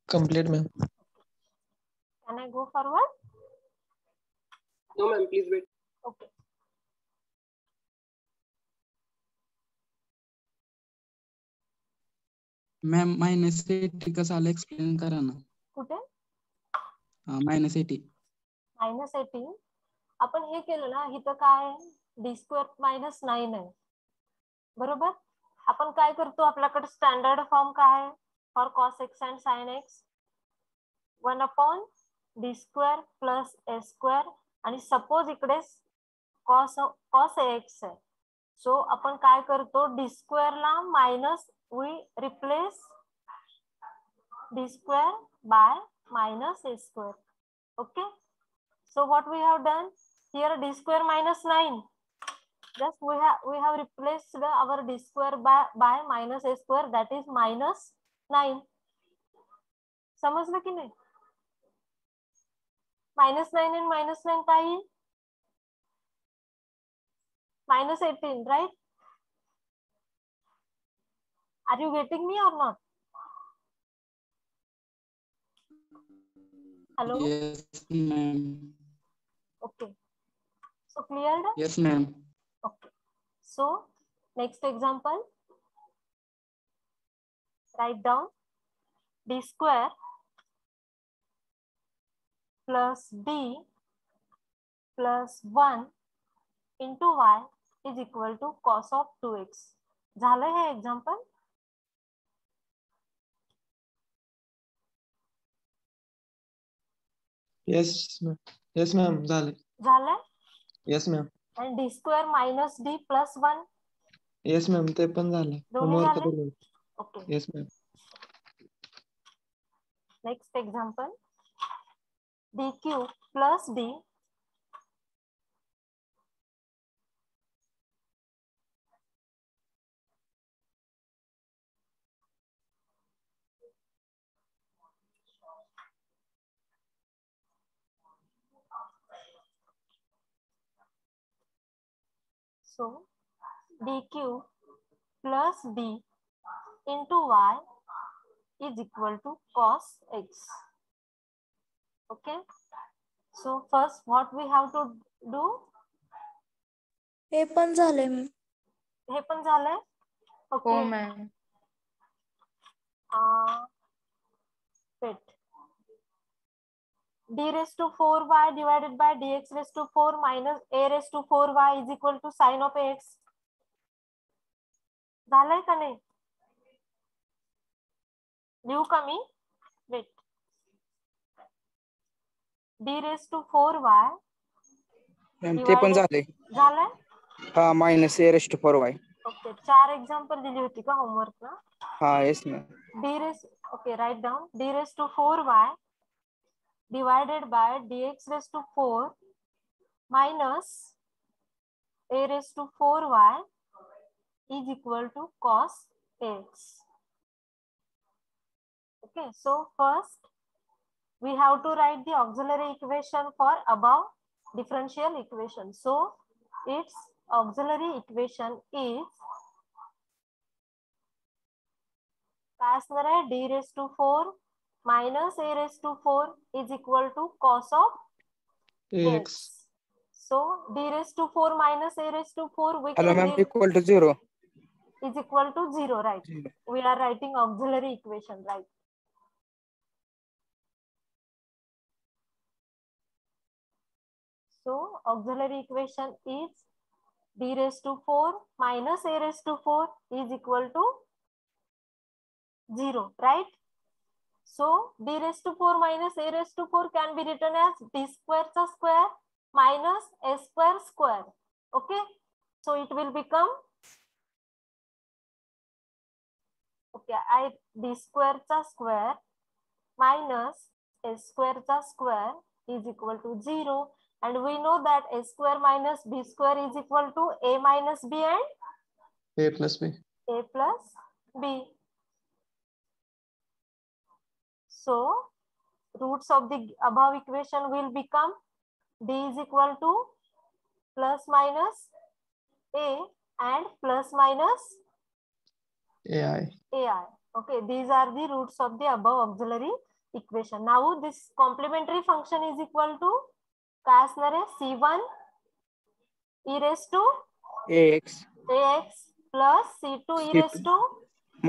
Complete, ma'am. Can I go forward? No, ma'am. Please wait. Okay. Ma'am -80 कसं आलं explain करा ना. कुठे -80 -18 आपण हे केलं ना, इथं काय d² -9 आहे बरोबर. आपण काय करतो, आपल्याकडे स्टँडर्ड फॉर्म काय आहे for cos x and sin x 1/d² + a² आणि सपोज इकडे cos ax आहे. सो आपण काय करतो, d² ला minus we replace d² by -a². Okay, so what we have done here, d² -9, just we have replaced our d² by -a², that is -9. समजलं की नाही? -9 and -9 काय येईल? -18, right? Are you getting me or not? Hello? Yes, ma'am. Okay. So cleared? Yes, ma'am. Okay. So next example. Write down d² plus d plus 1 into y is equal to cos of 2x. झालं हे example? Yes, ma'am. Yes, ma'am. झालं. झालंय? Yes, ma'am. आणि d² minus d plus 1 Yes, ma'am. ते पण झालं. दोन्ही Homework झाले? दिले. Okay. Yes, ma'am. Next example dq plus d so dq plus d into y is equal to cos x. Okay, so first what we have to do, हे पण झाले. हे पण झालंय. हो okay, ma'am. wait, d raised to 4y divided by dx raised to 4 minus a raised to 4y is equal to sin of x. झालंय का नाही? लिहू का मी? wait, d raised to 4y ma'am ते पण झाले. झालंय. हा -a⁴y. ओके, 4 एक्झाम्पल दिली होती का होमवर्क ना? हा yes ma'am. d raised, okay, write down d raised to 4y divided by dx raised to 4 minus a raised to 4y is equal to cos x. Okay, so first we have to write the auxiliary equation for above differential equation. So its auxiliary equation is काय असणार आहे? d raised to 4 minus a raised to 4 is equal to cos of X. So d raised to 4 minus a raised to 4 we hello can ma'am give = 0. is equal to 0, right? We are writing auxiliary equation, right? So auxiliary equation is d raised to 4 minus a raised to 4 is equal to 0, right? So d raised to 4 minus a raised to 4 can be written as d² square minus a² square. Okay, so it will become, okay, d² square minus a² square is equal to 0, and we know that a² minus b² is equal to a minus b and A plus B. a plus b. So roots of the above equation will become d is equal to plus minus a and plus minus AI. ai. Okay, these are the roots of the above auxiliary equation. Now this complementary function is equal to काय असणार आहे C1 e raised to ax ax plus C2 e raised to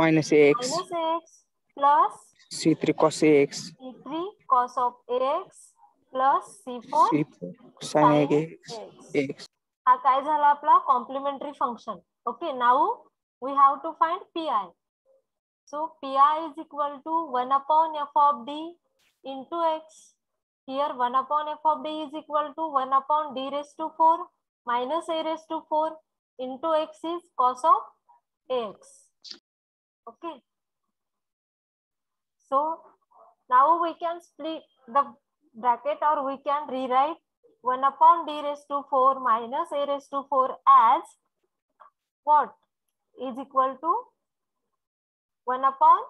minus ax minus ax plus c3 cos ax C3 cos of ax plus C4 c4 sin ax x. हा काय झाला आपला complementary function. Okay, now we have to find pi. So pi is equal to 1 upon f of d into x. Here 1 upon f of d is equal to 1 upon d raised to 4 minus a raised to 4 into x is cos of ax. Okay. So now we can split the bracket or we can rewrite 1 upon d raised to 4 minus a raised to 4 as what is equal to 1 upon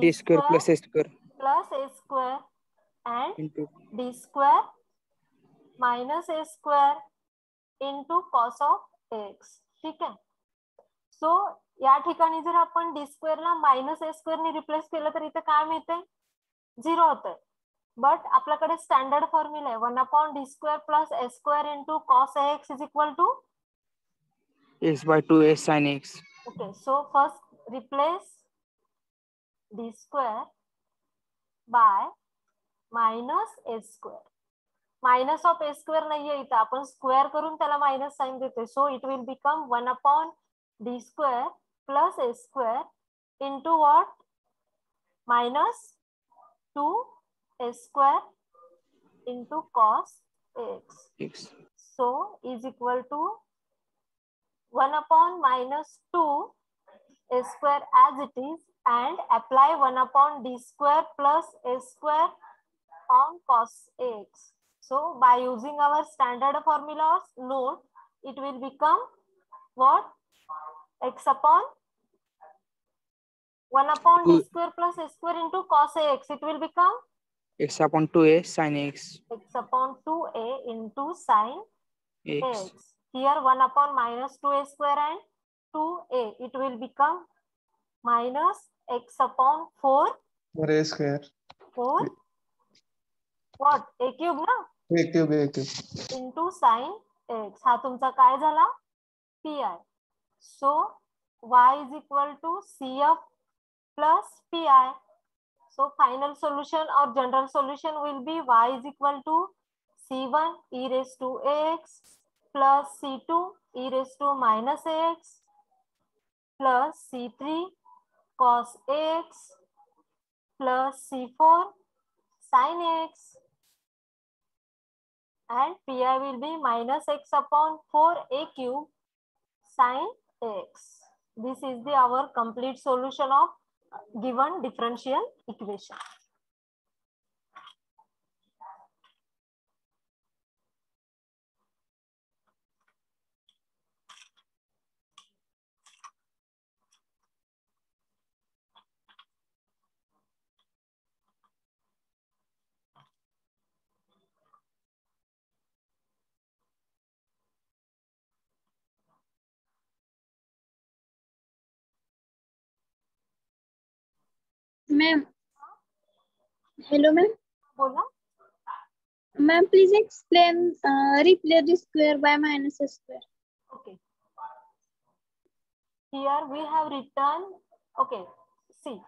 d square plus a square and into d square minus a square into cos of x. ठीक आहे. सो या ठिकाणी जर आपण D square La minus A square ने replace केलं तर इथे काय मिळते 0 होतंय. बट आपल्याकडे स्टँडर्ड फॉर्म्युला आहे 1 upon D square plus A square into cos X is equal to x by 2a sin x. Okay, so first replace D square by minus A square. Minus of A square नाहीये इथं, आपण square करून त्याला minus sign देतोय. So it will become 1 upon D square plus A square into what minus 2a square into cos x. So is equal to 1 upon minus 2a square as it is and apply 1 upon d square plus a square on cos x. So by using our standard formulas, note it will become what? X upon 1 upon d square plus a square into cos ax. It will become x upon 2a sin x. X upon 2a into sin x. x. Here 1 upon minus 2a square and 2a. It will become minus x upon 4. 4a square. 4. What? A cube ना? A cube. Into sin x. हा तुमचा काय झाला? pi. So y is equal to cf plus pi. So final solution or general solution will be y is equal to c1 e raised to ax plus c2 e raised to minus ax plus c3 cos ax plus c4 sin ax and pi will be minus x upon 4a cube sin x. This is the our complete solution of given differential equation. Ma'am. Hello, ma'am. बोला. Ma'am, please explain replace the square by minus a square. Okay. Here we have written, okay, see,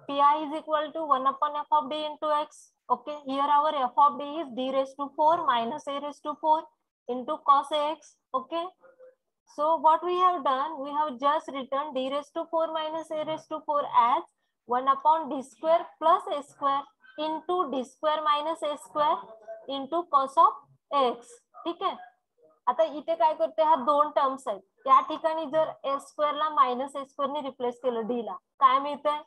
pi is equal to 1 upon f of d into x. Okay, here our f of d is d raised to 4 minus a raised to 4 into cos x. Okay, so what we have done, we have just written d raised to 4 minus a raised to 4 as 1 upon d square plus a square into d square minus a square into cos of x. ठीक आहे. आता इथे काय करते, हा दोन terms आहेत. या ठिकाणी जर ए square La minus A square ने रिप्लेस केलं डी ला, काय मिळतंय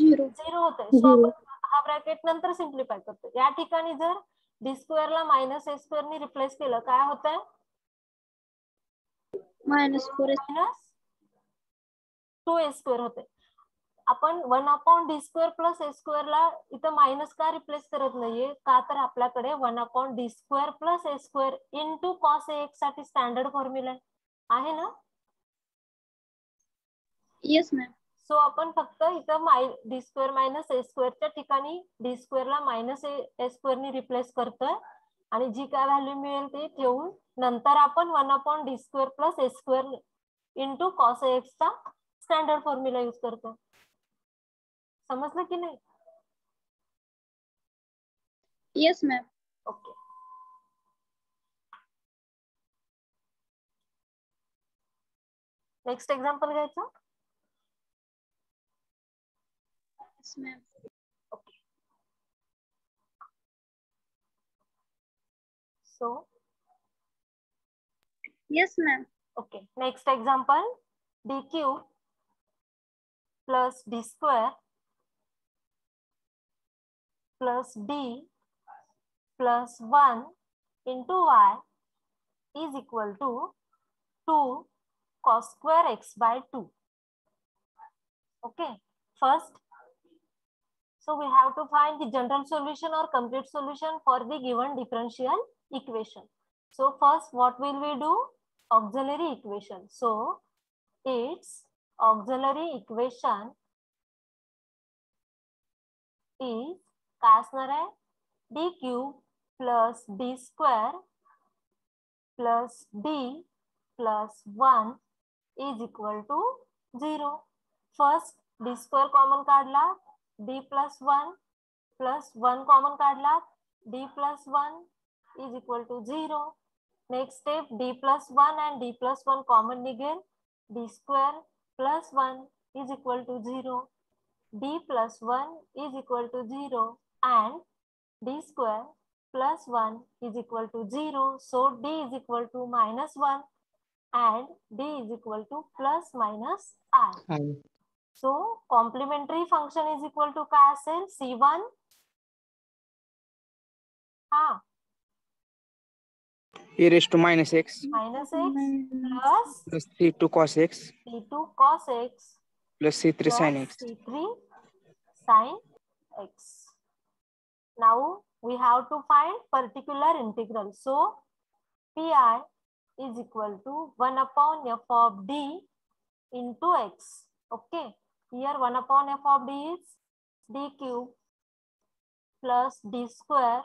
0 होतंय. सो आपण हा ब्रॅकेट नंतर सिम्प्लिफाय करतो. या ठिकाणी जर D square La minus A square ने रिप्लेस केलं, काय होतंय minus 4 मायनस 2a स्क्वेअर होते. आपण 1 upon D square plus A square ला इथं मायनस का रिप्लेस करत नाहीये, का तर आपल्याकडे 1 upon D square plus A square into cos X साठी स्टँडर्ड फॉर्म्युला आहे ना. yes ma'am. सो आपण फक्त इथं डी स्क्वेअर मायनस ए स्क्वेअरच्या ठिकाणी डी स्क्वेअरला मायनस ए स्क्वेअरनी रिप्लेस करतोय आणि जी काय व्हॅल्यू मिळेल ती ठेवून नंतर आपण 1 D square plus A square into cos x चा स्टँडर्ड फॉर्म्युला यूज करतो. समजलं की नाही? Yes, ma'am. Okay. Next example घ्यायचं. Yes, ma'am. So Yes, ma'am. okay, next example, d cube plus d square plus d plus 1 into y is equal to 2 cos square x by 2. Okay, first, so we have to find the general solution or complete solution for the given differential equation. So first, what will we do? Auxiliary equation. So its auxiliary equation is काय असणार आहे? d cube plus d square plus d plus 1 is equal to 0. First d square common काढला, d plus 1 plus 1 common काढला, d plus 1 is equal to 0. Next step, d plus 1 and d plus 1 common निघेल, d square plus 1 is equal to 0. d plus 1 is equal to 0 and d square plus 1 is equal to 0. So d is equal to minus 1 and d is equal to plus minus I. So complementary function is equal to काय असेल? C1 हा e raised to minus x minus x plus c2 cos x c2 cos x plus c3 sin plus x. c3 sin x. Now we have to find particular integral. So pi is equal to 1 upon f of d into x. Okay, here 1 upon f of d is d cube plus d square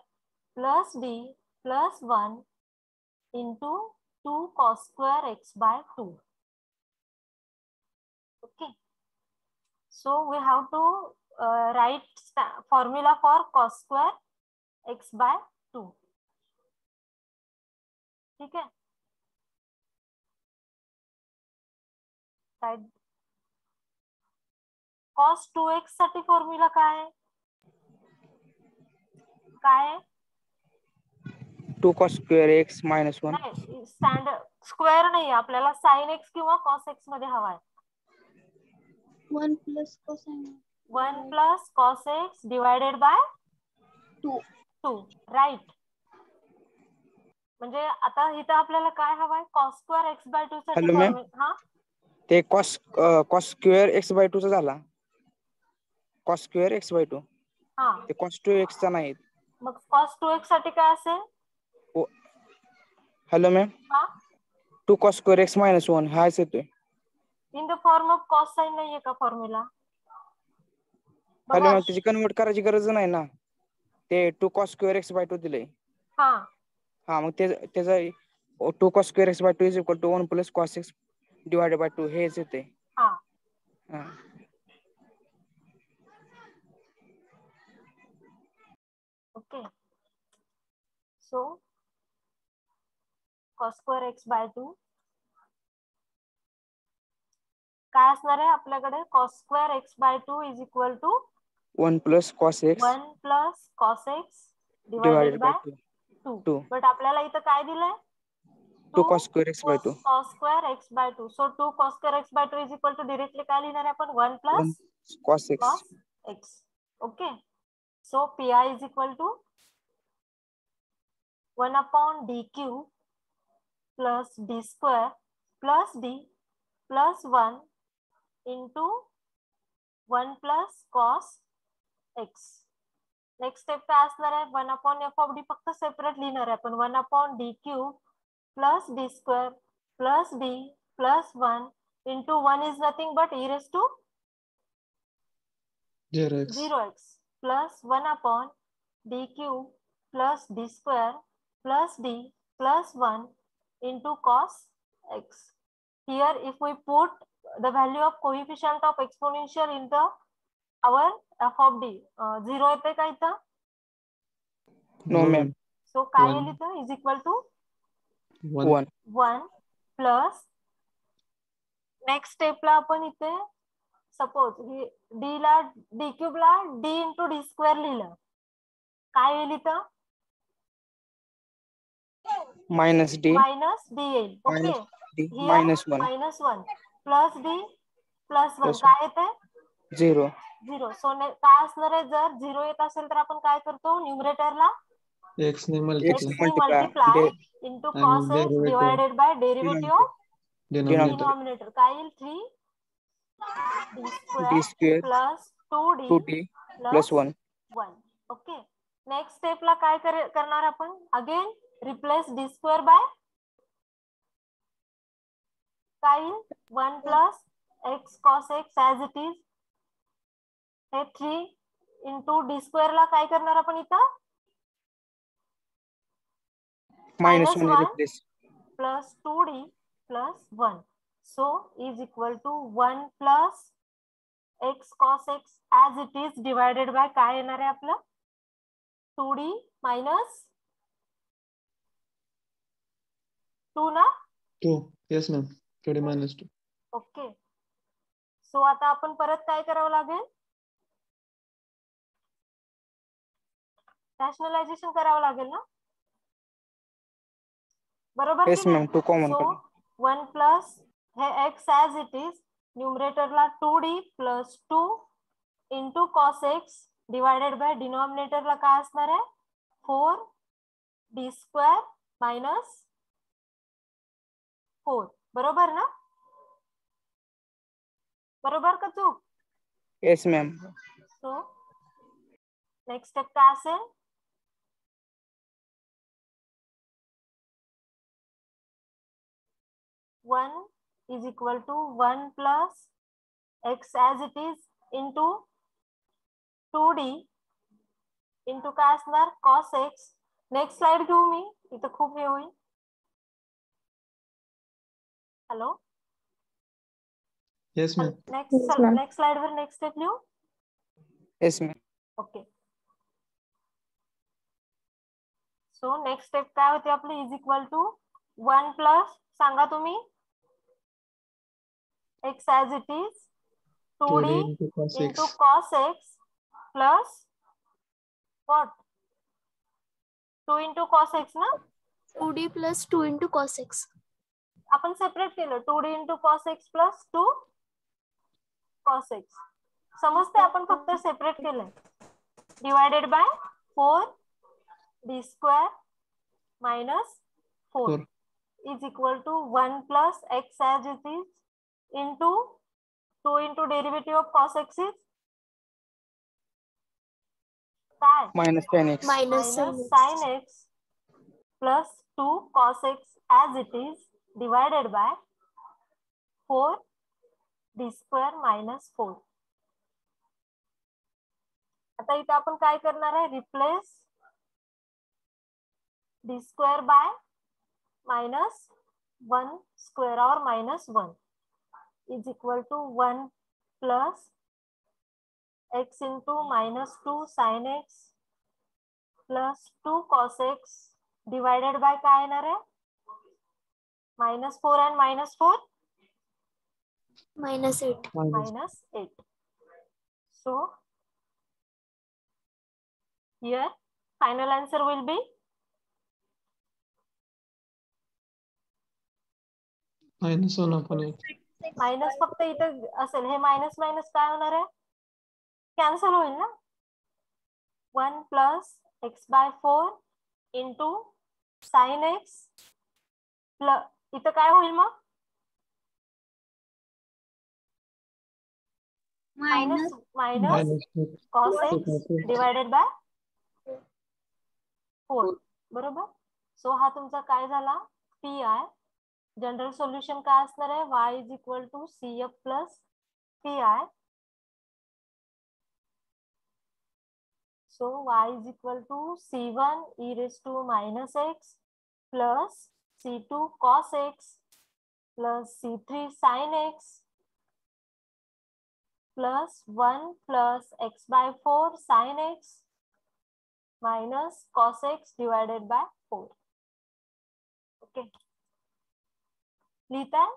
plus d plus 1 into 2 cos square x by 2. Okay, so we have to write formula for cos square x by 2. ठीक है, right. cos 2x साठी formula काय आहे? काय आहे? 2 cos square x minus 1 नाही, standard square नाही, आपल्याला sin x किंवा cos x मध्ये हवा आहे. 1 plus cosine 1 plus cos x divided by 2. Right. म्हणजे आता इथं आपल्याला काय हवाय? cos square x by 2 साठी Hello, ma'am. फॉर्म्युला. हा ते cos square x by 2 चा झाला. cos square x by 2 हा ते cos 2x चा नाही. मग cos 2x साठी काय असेल? हॅलो मॅम, हा 2 cos square x minus 1 हाच येतोय. In the form of cos sine नाहीये का फॉर्म्युला? हॅलो मॅम, त्याची कन्वर्ट करायची गरज नाही ना, ते 2 cos square x by 2 दिलंय. हा हा मग त्याचा 2 cos square x by 2 is equal to 1 plus cos x divided by 2 हेच येते. हा okay. So cos square x by 2 काय असणार आहे आपल्याकडे? cos square x by 2 is equal to 1 plus cos x 1 plus cos x divided divided by by 2. 2. But आपल्याला इथं काय दिलंय? 2 cos square x by 2. cos square x by 2. So 2 cos square x by 2 is equal to directly काय लिहिणार आहे आपण? 1 plus 1 cos x. cos x. Okay. So pi is equal to 1 upon d cube plus d square plus d plus 1 into 1 plus cos x. Next step काय असणार आहे? 1 upon f of d फक्त separate लिहिणार आहे आपण. 1 upon d cube plus d square plus d plus 1 into 1 is nothing but e raised to 0x 0x plus 1 upon d cube plus d square plus d plus 1 into cos x. Here if we put the value of coefficient of exponential into our f of d, 0 येते का इथं? No, ma'am. So काय One. येईल इथं is equal to 1 1 plus next स्टेपला आपण इथे suppose D ला D cube ला D into d square लिहिलं, काय येईल इथं? Minus d मायनस डी येईल. Okay, minus d minus 1 minus 1 plus D plus 1 Plus काय येते? 0. 0. सो काय असणार आहे? जर 0 येत असेल तर आपण काय करतो? न्यूमरेटरला x ने x multiply ने मल्टिप्लाय इंटू आणि cos x derivative. Divided by derivative of denominator denominator. काय येईल? 3 d d square square plus 2d 2d plus 1. 1. Okay, next स्टेपला काय करणार आपण? Again replace D square by काय येईल? 1 plus x cos x as it is. हे 3 into d square ला काय करणार आपण इथं? Minus minus 1 1 replace. plus 2d plus 1. So is equal to 1 plus x cos x as it is divided by काय येणार आहे आपलं? 2d minus 2 ना? 2 yes ma'am 2d minus 2 okay, सो आता आपण परत काय करावं लागेल? रॅशनलायझेशन करावं लागेल ना, बरोबर? Yes ma'am, 2 common so 1 plus हे x as it is न्यूमरेटरला 2d plus 2 into cos x divided by डिनॉमिनेटरला काय असणार आहे? 4d square minus 4. बरोबर ना? बरोबर का चूक? Yes ma'am. सो नेक्स्ट स्टेप काय असेल? One is equal to 1 plus X as it is into 2d into काय असणार? Cos x. नेक्स्ट स्लाइड घेऊ मी, इथं खूप हे होईल. Hello, yes ma'am next slide वर नेक्स्ट स्टेप लिहू. Yes ma'am. Okay, so next step काय होते आपली? इज इक्वल टू 1 प्लस सांगा तुम्ही x as it is 2d into cos into x cos x plus what? 2 into cos x ना? 2d plus 2 into cos x. आपण separate केलं 2d into cos x plus 2 cos x. समजते? आपण फक्त separate केलंय. Divided by 4d square minus 4 4 is equal to 1 plus X as it is into 2 into derivative of cos X is काय? Minus 10x. Minus minus sin sine x. X plus 2 cos x as it is divided by 4d square minus 4. आता इथे आपण काय करणार आहे? Replace d square by minus 1 square और minus 1 is equal to 1 plus x into minus 2 sine x plus 2 cos x divided by काय येणार आहे? Minus 4 and minus 4 Minus 8. minus 8. So here final answer will be minus 1 upon 8 minus. फक्त इथं असेल हे minus minus काय होणार आहे? Cancel होईल ना. 1 plus x by 4 into sine x plus इथं काय होईल मग? Minus minus minus 2 cos x divided by 4. बरोबर. सो हा तुमचा काय झाला? P I. जनरल सोल्युशन काय असणार आहे? y is equal to C F plus P I So y is equal to c1 e raised to minus x plus c2 cos x plus c3 sin x plus 1 plus x by 4 sin x minus cos x divided by 4. Okay. लिहिताय?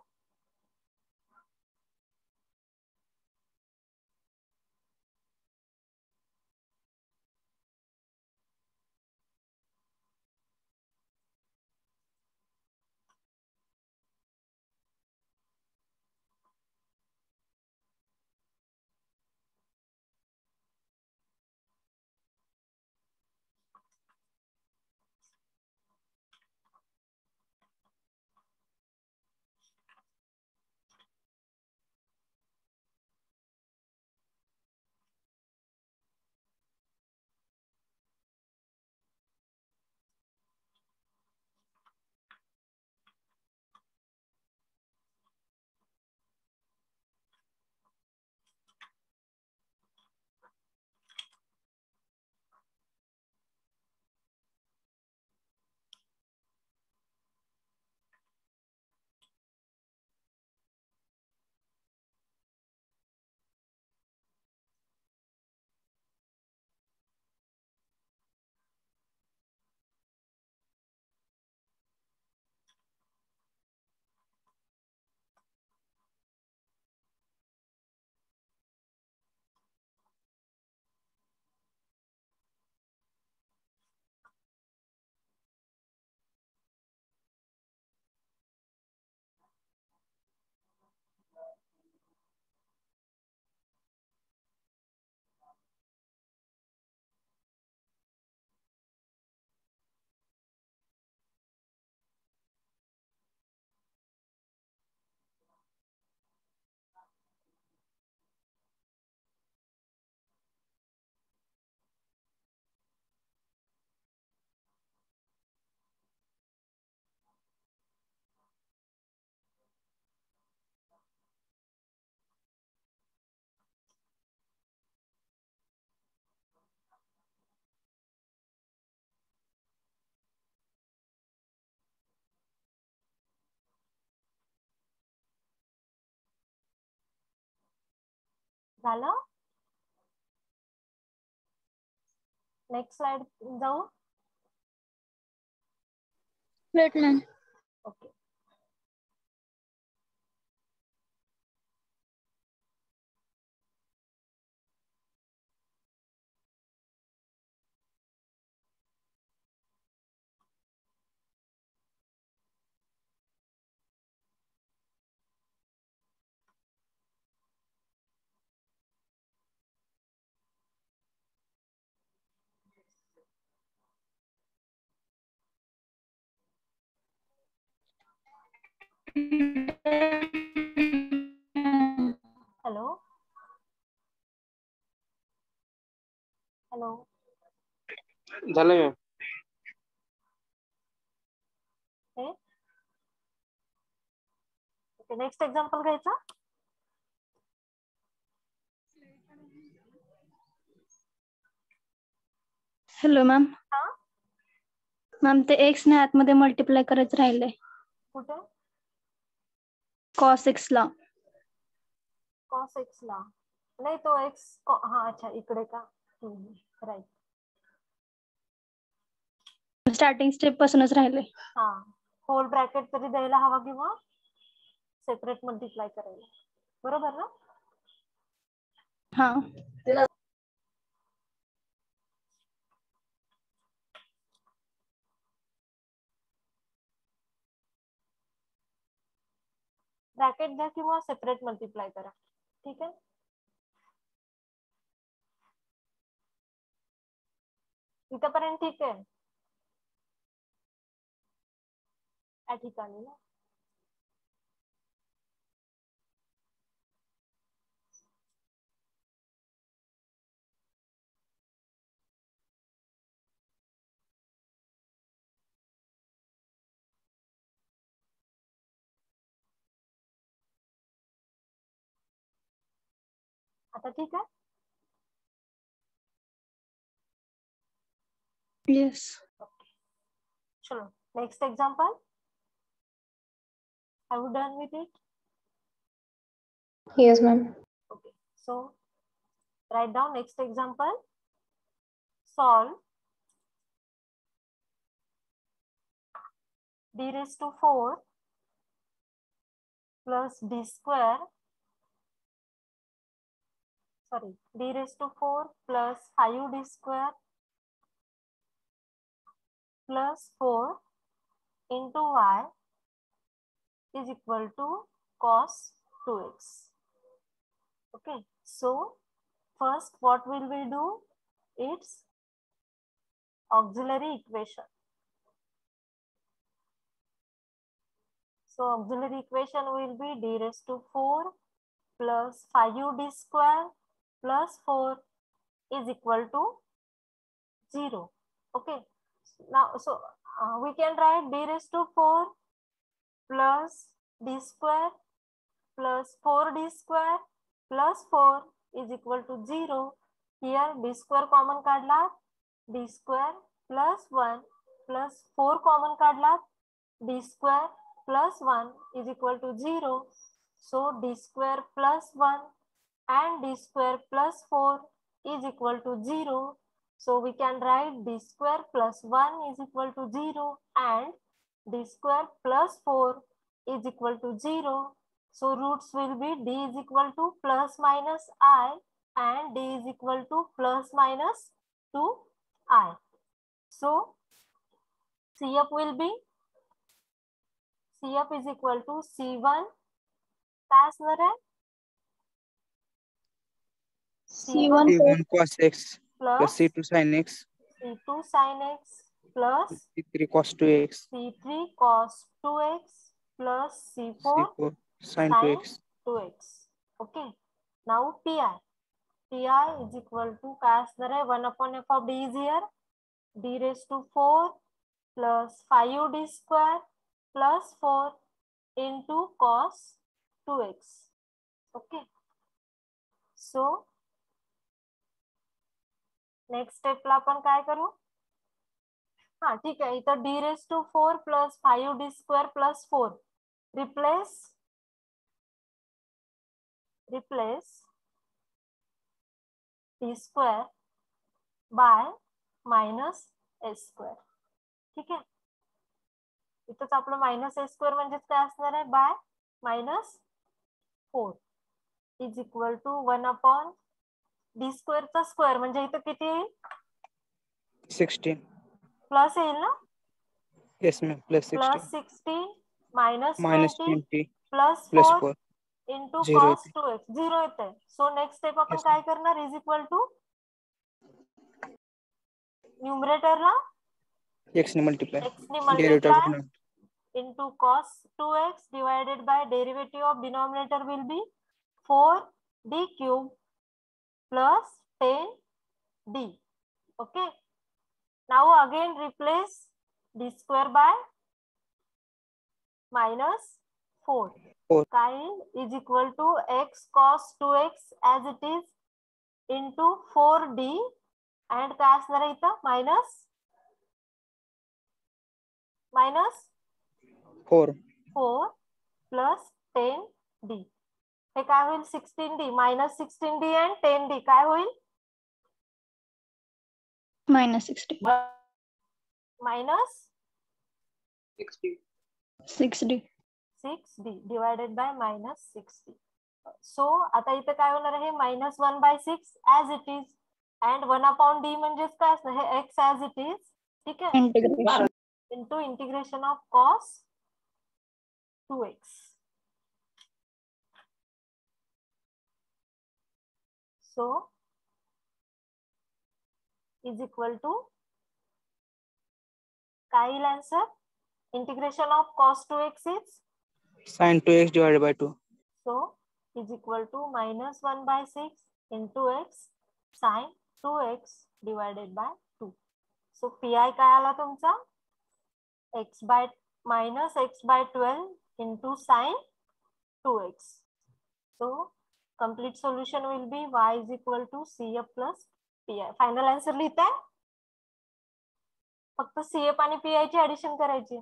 झालं? Next slide जाऊ. Wait, ma'am. Okay. Hello hello. झालं ma'am. Okay, next example घ्यायचा. Hello ma'am. हा, ma'am ते x ने आतमध्ये multiply करायचं राहिलंय कुठे? कॉस एक्स ला. कॉस एक्स ला नाही, तो एक्स हा अच्छा इकडे का. राईट. स्टार्टिंग स्टेप पासूनच राहिले. हा, होल ब्रॅकेट तरी द्यायला हवा किंवा सेपरेट मल्टिप्लाय करायला. बरोबर ना? हा. ब्रॅकेट द्या किंवा सेपरेट मल्टिप्लाय करा. ठीक आहे. इथपर्यंत ठीक आहे या ठिकाणी ना. आता ठीक आहे. Yes. चलो next example. Have you done with it? Yes, ma'am. Okay, so write down next example. Solve d raised to 4 plus d square, sorry, d raised to 4 plus 5d square plus 4 into y is equal to cos 2x. Okay, so first what will we do? It's auxiliary equation. So auxiliary equation will be d raised to 4 plus 5d square plus 4 is equal to 0. Okay, now so we can write d raised to 4 plus d square plus 4d square plus 4 is equal to 0. Here d square common काढला, d square plus 1 plus 4 common काढला, d square plus 1 is equal to 0. So d square plus 1 and d square plus 4 is equal to 0. So we can write d square plus 1 is equal to 0 and d square plus 4 is equal to 0. So roots will be d is equal to plus minus I and d is equal to plus minus 2I. So CF will be CF is equal to C1 काय असणार आहे? C1 C1 cos x plus plus C2 sin x C2 sin x plus C3 cos 2x C3 cos 2x plus C4 C4 sin sin 2x 2x. Okay. Now PI. PI is equal to काय असणार आहे? 1 upon f of d is here. d raised to 4 plus 5d square plus 4 into cos 2x. Okay. So next स्टेपला आपण काय करू? हा ठीक आहे, इथं d raised to 4 plus 5d square plus 4 replace d square by minus a square. ठीक आहे, इथंच आपलं मायनस a square म्हणजेच काय असणार आहे? By minus 4 is equal to 1 upon d square चा स्क्वेअर म्हणजे इथं किती येईल? 16 प्लस येईल ना? yes ma'am plus 16 plus 16 minus minus 20 20 plus plus 4 4 into 0 cos येते 2x 0 येते. सो नेक्स्ट स्टेप आपण Yes, काय करणार? इज इक्वल टू न्यूमरेटरला x ने multiply x ने derivative of multiply denominator into cos 2x divided by derivative of denominator will be 4d cube plus 10d. Okay. Now again replace d square by minus 4. 4 Kind is equal to x cos 2x as it is into 4d and काय असणार आहे इथं? minus 4 4 plus 10d. हे काय होईल? 16d minus 16d and 10d काय होईल? minus 60. minus 6D. 6d divided by minus 6d. So आता इथे काय होणार आहे? minus 1 by 6 as it is and 1 upon d म्हणजेच काय असणार? हे x as it is. ठीक आहे, Integration. into integration of cos 2x. So is equal to काय येईल answer? Integration of cos 2x is sin 2x divided by 2 so is equal to minus 1 by 6 into x sin 2x divided by 2. So PI काय आला तुमचा? x by minus x by 12 into sin 2x. So complete solution will be y is equal to CF plus PI. Final answer लिहिताय? फक्त CF आणि PI ची addition करायची.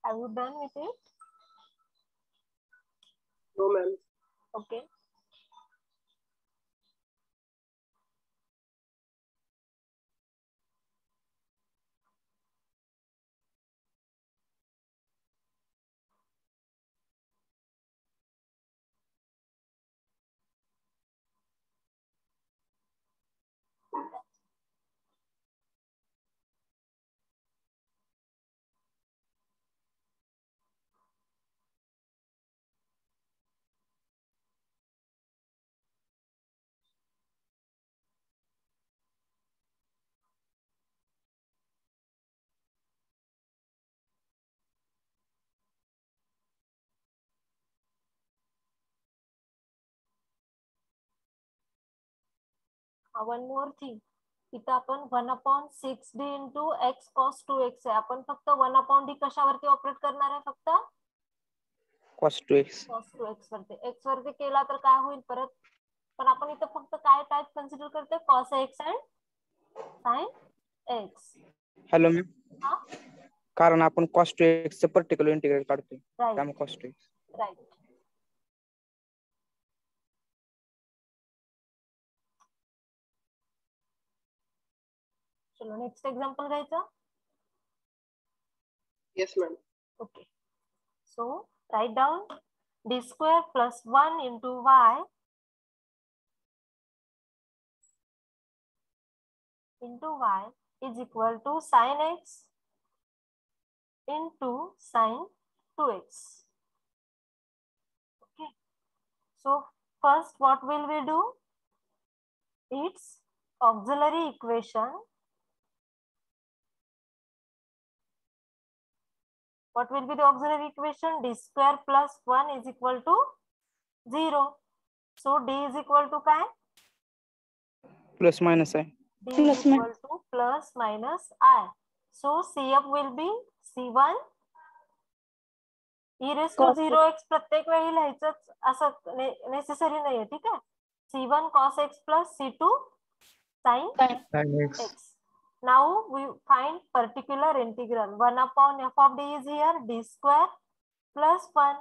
Have you done with it? No, ma'am. Okay. One more thing. इथं आपण 1/6d into x cos 2x आहे. आपण फक्त 1/d कशावरती operate करणार आहे? फक्त cos 2x. cos 2x वरती. x वरती केला तर काय होईल परत? पण आपण इथं फक्त काय टाइप कन्सिडर करते? cos x and sin x. Hello ma'am. हा, कारण आपण cos 2x चं पर्टिक्युलर इंटिग्रल काढतोय राईट त्यामुळे cos 2x. राईट. चलो नेक्स्ट एक्झाम्पल घ्यायचं. Yes, ma'am. Okay. So write down d square plus 1 into y is equal to sin x into sin 2x. Okay. So first what will we do? Its auxiliary equation. What will be the auxiliary equation? D square plus 1 is equal to 0. So D is equal to काय? Plus minus आहे. D is equal to plus minus I. So CF will be C1 e raised to 0x. प्रत्येक वेळी लिहायचंच असं necessary नाहीये. ठीक आहे. C1 cos x plus C2 sin x. Now we find particular integral. 1/f of d is here. D square plus 1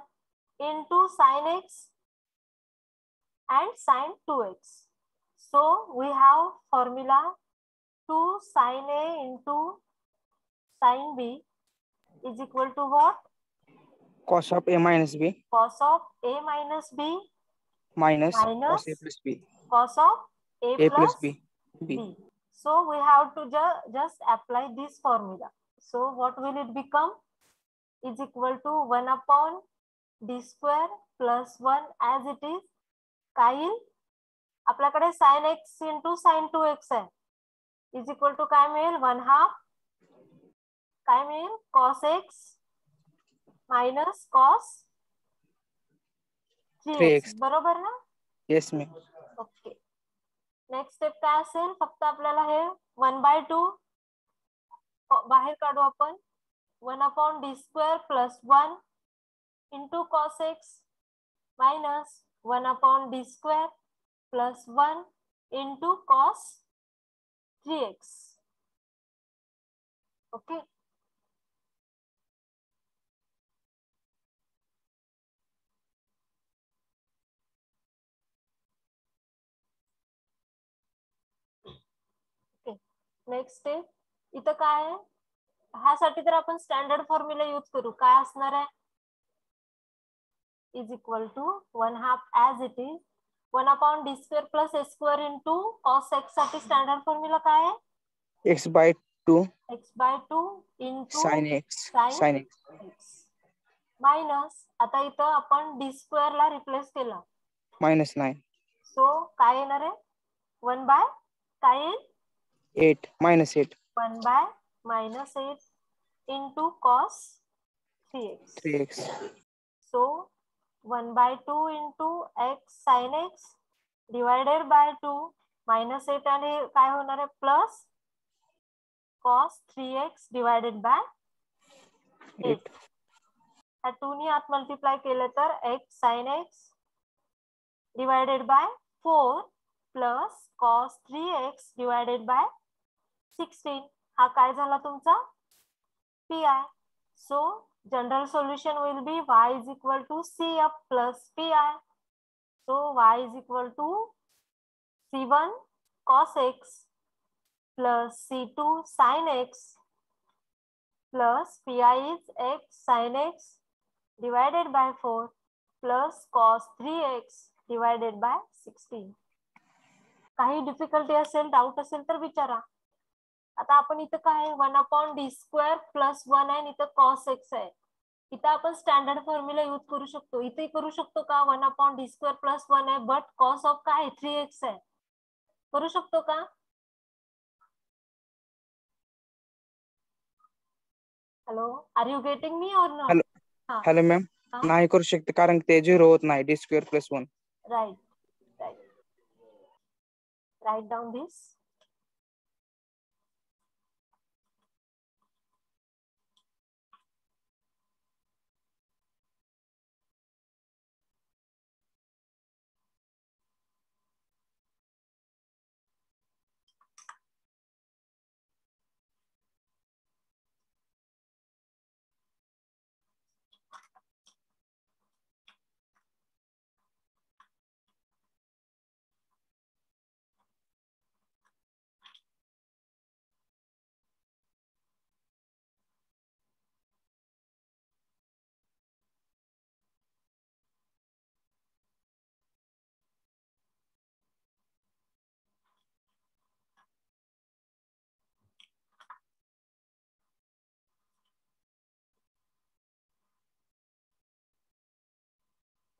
into sin x and sin 2x. So we have formula 2 sin a into sin b is equal to what? cos of a minus b Cos of a minus b minus minus cos a plus b. cos of a plus b. b. So we have to just apply this formula. So what will it become? Is equal to 1/d square plus 1 as it is. काय येईल? आपल्याकडे sin x into sin 2x आहे. Is equal to काय मिळेल? 1/2 काय मिळेल? cos x minus cos 3x. बरोबर ना? Yes ma'am. Okay. Next step काय असेल? फक्त आपल्याला हे 1/2 बाहेर काढू आपण. 1/d square plus 1 into cos x minus 1/d square plus 1 into cos 3x. Okay. Okay. Next step, इथं काय आहे, ह्यासाठी तर आपण स्टँडर्ड फॉर्म्युला यूज करू. काय असणार आहे, is equal to 1/2 as it is 1/d² plus a² into cos X साठी स्टँडर्ड फॉर्म्युला काय आहे, x/2 x/2 into sin x sine x X minus, आता इथं आपण d² ला रिप्लेस केलं, -9 सो काय येणार आहे, 1/, काय येईल, 8 -8 1/-8 into cos 3x. 3x So 1/2 into x sin x divided by 2 -8 आणि काय होणार आहे plus cos 3x divided by 8. ह्या 2 नी आत मल्टिप्लाय केलं तर x sin x divided by 4 plus cos 3x divided by 16. हा काय झाला तुमचा pi. So general solution will be y is equal to cf plus pi. So y is equal to c1 cos x plus c2 sin x plus pi is x sin x divided by 4 plus cos 3x divided by 16. काही difficulty असेल, doubt असेल तर विचारा. आता आपण इथं काय 1/d² plus 1 आहे, इथं cos x आहे. इथं आपण स्टँडर्ड फॉर्म्युला यूज करू शकतो. इथे करू शकतो का 1/d² प्लस 1 आहे, बट कॉस ऑफ काय 3x आहे, करू शकतो का. Hello, are you getting me or not. Hello ma'am, नाही करू शकते कारण ते 0 होत नाही d² + 1. Write write, write down this.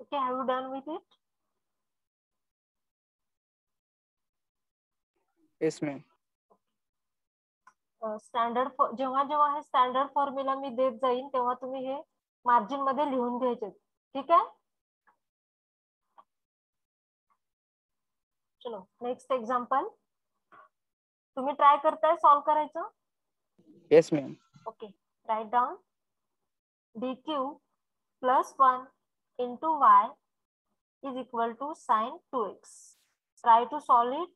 Okay, have you done with it? Yes ma'am. Standard जेव्हा जेव्हा हे स्टँडर्ड फॉर्म्युला मी देत जाईन तेव्हा तुम्ही हे मार्जिन मध्ये लिहून घ्यायचे. ठीक आहे, चलो नेक्स्ट एक्झाम्पल. तुम्ही ट्राय करताय सॉल्व करायचं. Yes ma'am. Okay, write down dq plus 1 into y is equal to sin 2x. Try to solve it.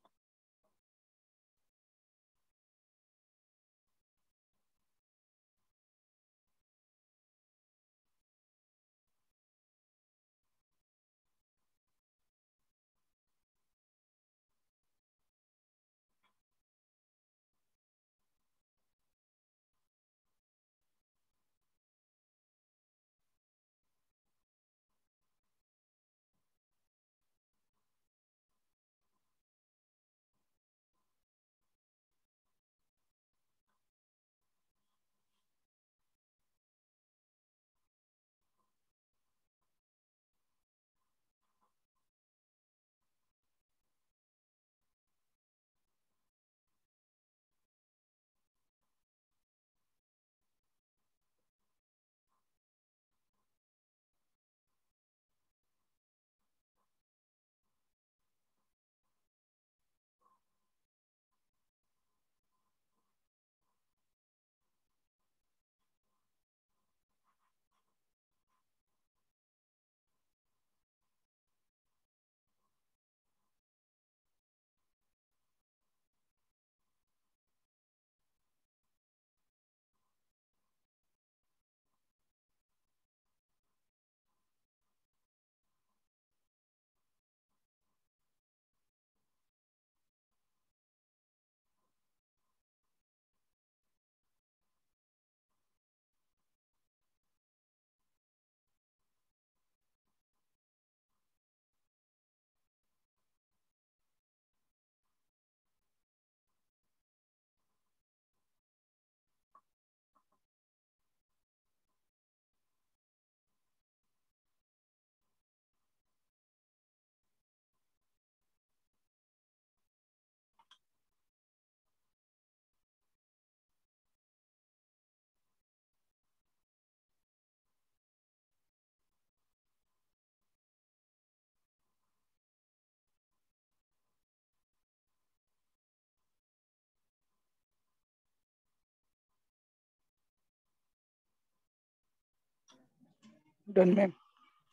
Done, ma'am.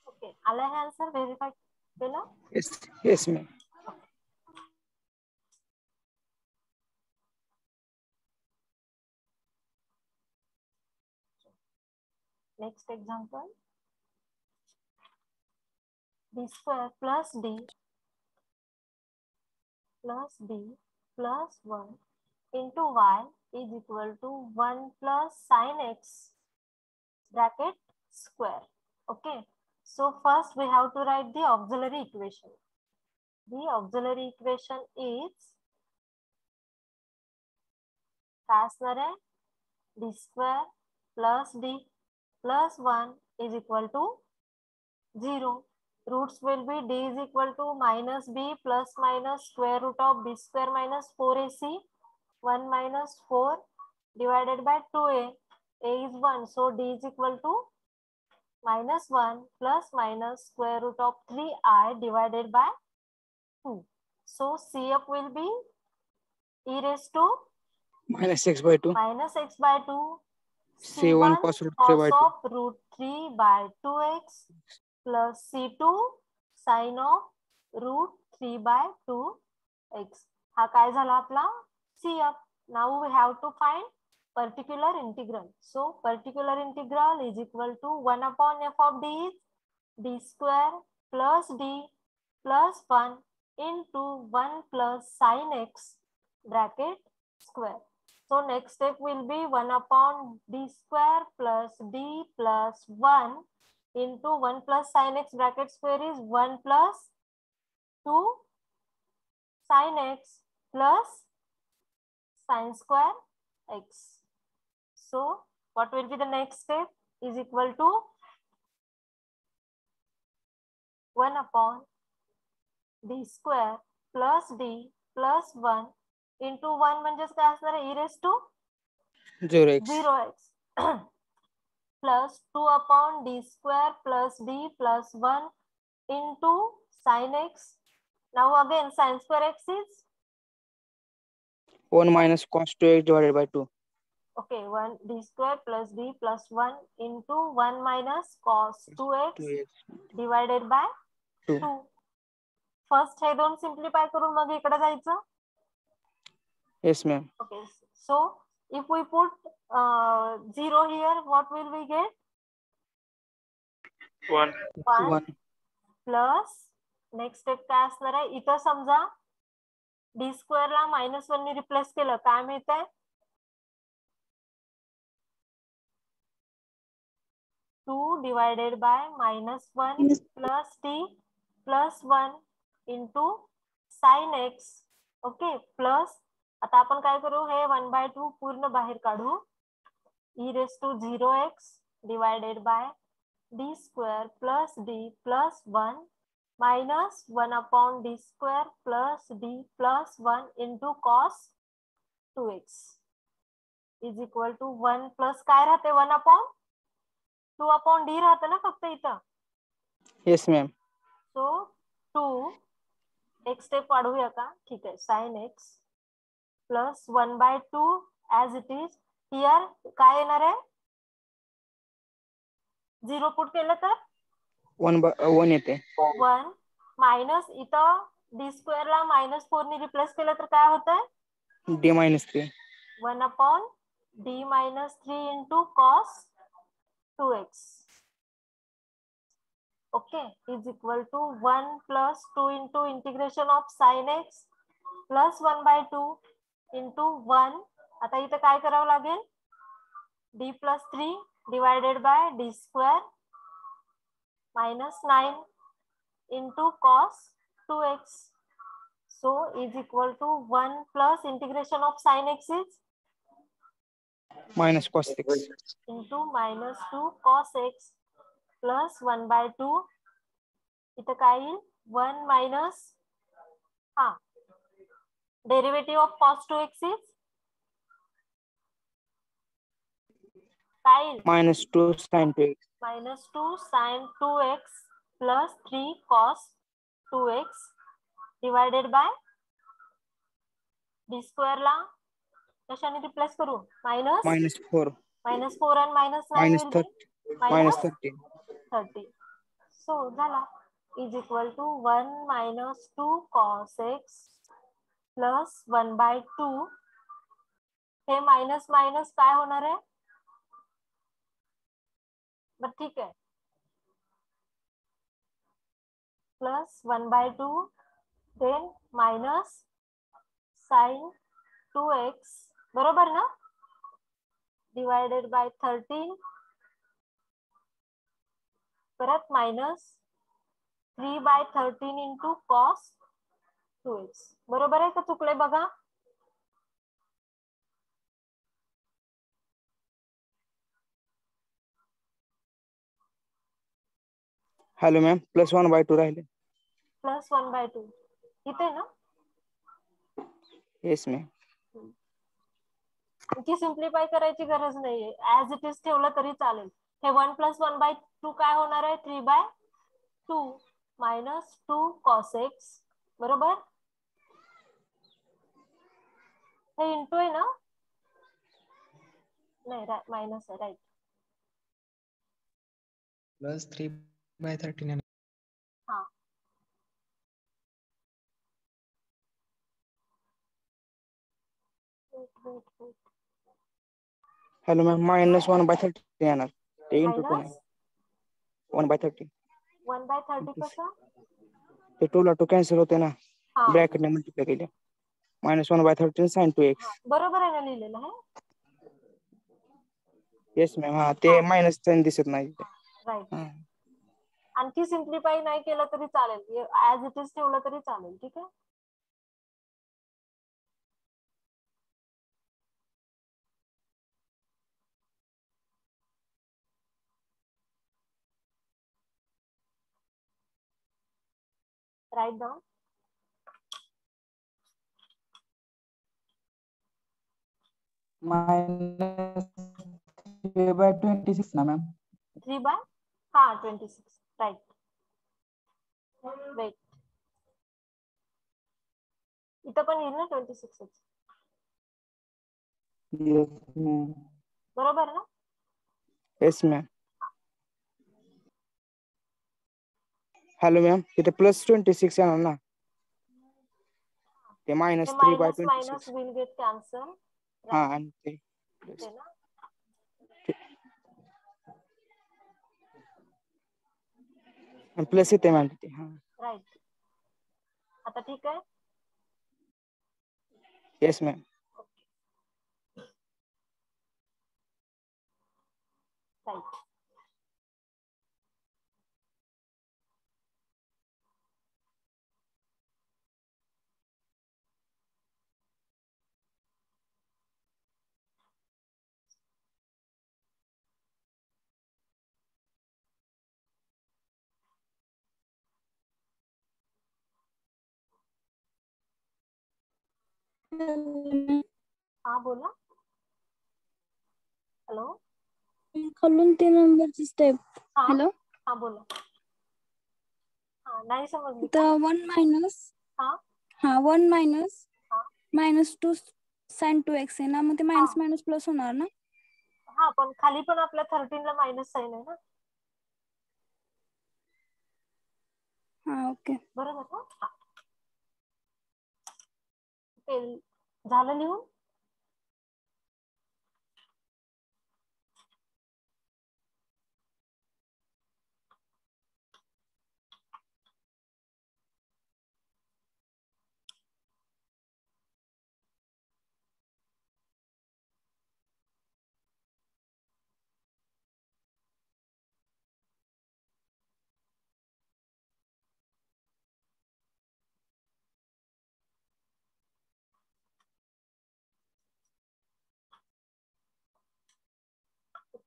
Okay, आला हे आन्सर व्हेरीफाय केलं? Yes, ma'am. Next example. D square plus D plus 1 into y is equal to 1 plus sin x bracket square. Okay. So first we have to write the auxiliary equation. The auxiliary equation is d square plus d plus 1 is equal to 0. Roots will be d is equal to minus b plus minus square root of b square minus 4ac 1 minus 4 divided by 2a. A is 1, so d is equal to minus 1 plus minus square root of 3i divided by 2. So CF will be e raised to Minus x by 2. minus x by 2 C1 cos root 3 by 2. of root 3 by 2x plus C2 sin of root 3 by 2x. हा काय झाला आपला CF. Now we have to find particular integral. So particular integral is equal to 1 upon f of d is d square plus d plus 1 into 1 plus sin x bracket square. So next step will be 1 upon d square plus d plus 1 into 1 plus sin x bracket square is 1 plus 2 sin x plus sin square x. So what will be the next step is equal to 1 upon d square plus d plus 1 into 1 म्हणजेच काय असणार आहे e raised to 0x. 0x plus 2 upon d square plus d plus 1 into sin x. Now again sin square x is 1 minus cos 2x divided by 2. okay 1 d square plus d plus 1 into 1 minus cos 2x 2x divided by 2. 2. First हे दोन simplify करून मग इकडे जायचं. Yes, ma'am. Okay, so if we put 0 here, what will we get? 1. 1 plus next step काय असणार आहे इथं समजा d square ला -1 ने रिप्लेस केलं काय मिळतंय 2 divided by -1 plus t plus 1 into sin x. Okay plus आता आपण काय करू हे 1/2 पूर्ण बाहेर काढू e raised to 0x divided by d square plus d plus 1 minus 1 upon d square plus d plus 1 into cos 2x is equal to 1 plus काय राहते 1 upon 2 upon d राहते ना फक्त इथं. Yes, ma'am. So 2 एक step वाढवूया का ठीक आहे sin x plus 1/2 as it is here काय येणार आहे 0 पुट केलं तर 1 येते. 1 मायनस इथं d स्क्वेअर ला -4 ने रिप्लेस केलं तर काय होतंय D minus 3. 1 upon d minus 3 into cos 2x. Okay, is equal to 1 plus 2 into integration of sin x plus 1/2 into 1. आता इथं काय करावं लागेल d plus 3 divided by d square minus 9 into cos 2x. So is equal to 1 plus integration of sin x is Minus cos 6. into -2 cos x plus 1/2 इथं काय येईल 1 minus हा derivative of cos 2x is काय येईल -2 sin 2x. -2 sin 2x plus 3 cos 2x divided by d square ला कशाने replace करू -4. -4 and -9 Minus will be 13. 30. So झाला is equal to 1 minus 2 cos x plus 1 by 2. हे minus minus काय होणार आहे? बर ठीक आहे. Plus 1 by 2 then minus sin 2x बरोबर ना, divided by 13 परत minus 3 by 13 into cos 2x बरोबर आहे का चुकले बघा. हॅलो मॅम, +1/2 राहिले. प्लस 1 by 2 इथे ना. Yes ma'am. इथे सिम्प्लिफाय करायची गरज नाहीये, ऍज इट इज ठेवलं तरी चालेल. हे 1 + 1/2 काय होणार आहे? 3/2 मायनस 2 cos x बरोबर. हे इंटू आहे ना, नाही मायनस आहे राईट. +3/13. हा wait. हॅलो मॅम, -1/30 येणार. ते इंटू 2 मायनस 1/30. 1/30 कसं? ते 2 ला 2 कॅन्सल होते ना, हा ब्रॅकेटने मल्टिप्लाय केले. -1/30 sin 2x. बरोबर आहे ना लिहिलेलं आहे. Yes ma'am. हा ते मायनस साइन दिसत नाही. राईट. हा. आणखी सिम्प्लिफाय नाही केलं तरी चालेल, ऍज इट इज ठेवलं तरी चालेल. ठीक आहे. Right down. -3/26 ना मॅम. 3/26 राईट. वेट, इथं पण येईल ना 26. Yes ma'am. बरोबर ना. Yes ma'am. हॅलो मॅम, इथे +26 येणार ना, ते हे minus -3/26. Minus will get cancel. हा राईट. आणि ते ते ना प्लस येते मॅम ते. हा राईट. आता ठीक आहे. Yes ma'am. राईट. हा बोला. हॅलो. खालून 3 नंबरची स्टेप. हा हॅलो. हा बोला. हा नाही समजली का? तर 1 मायनस हा 1 मायनस हा -2 sin 2x आहे ना, मग ते मायनस मायनस प्लस होणार ना. हा पण खाली पण आपल्या 13 ला मायनस साइन आहे ना. हा ओके. बरोबर ना. झालं लिहून.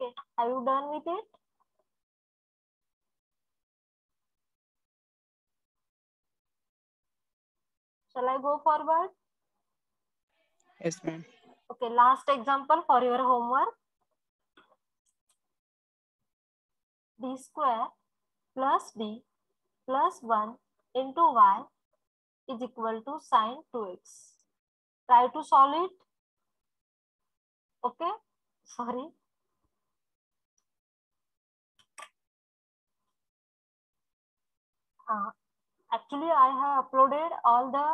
Okay, are you done with it? Shall I go forward? Yes ma'am. Okay, last example for your homework. D square plus D plus 1 into y is equal to sin 2x. Try to solve it. Okay, sorry. Actually, I have uploaded all the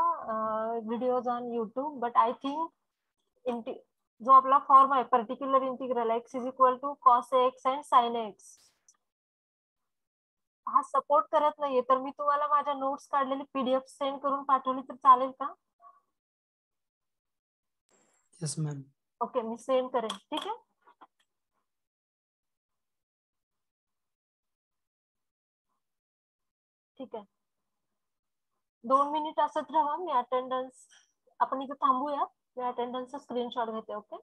videos on YouTube, but I think जो आपला form आहे particular integral x is equal to cos x and sin x हा support करत नाहीये, तर मी तुम्हाला माझ्या notes काढलेली पीडीएफ सेंड करून पाठवली तर चालेल का? Yes ma'am. ओके, मी सेंड करेन. ठीक आहे. ठीक आहे, 2 मिनिट असत राहा. मी अटेंडन्स आपण इथे थांबूया. मी अटेंडन्सचा स्क्रीनशॉट घेते. ओके,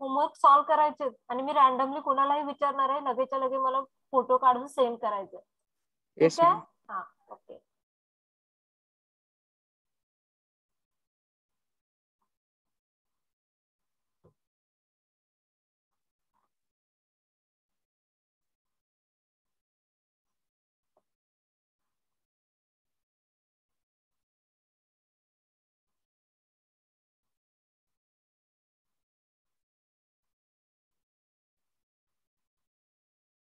होमवर्क सॉल्व करायचे आणि मी रॅन्डमली कोणालाही विचारणार आहे. लगेच्या लगे मला फोटो काढून सेंड करायचे. Yes, ठीक आहे. ma'am. हा, ओके.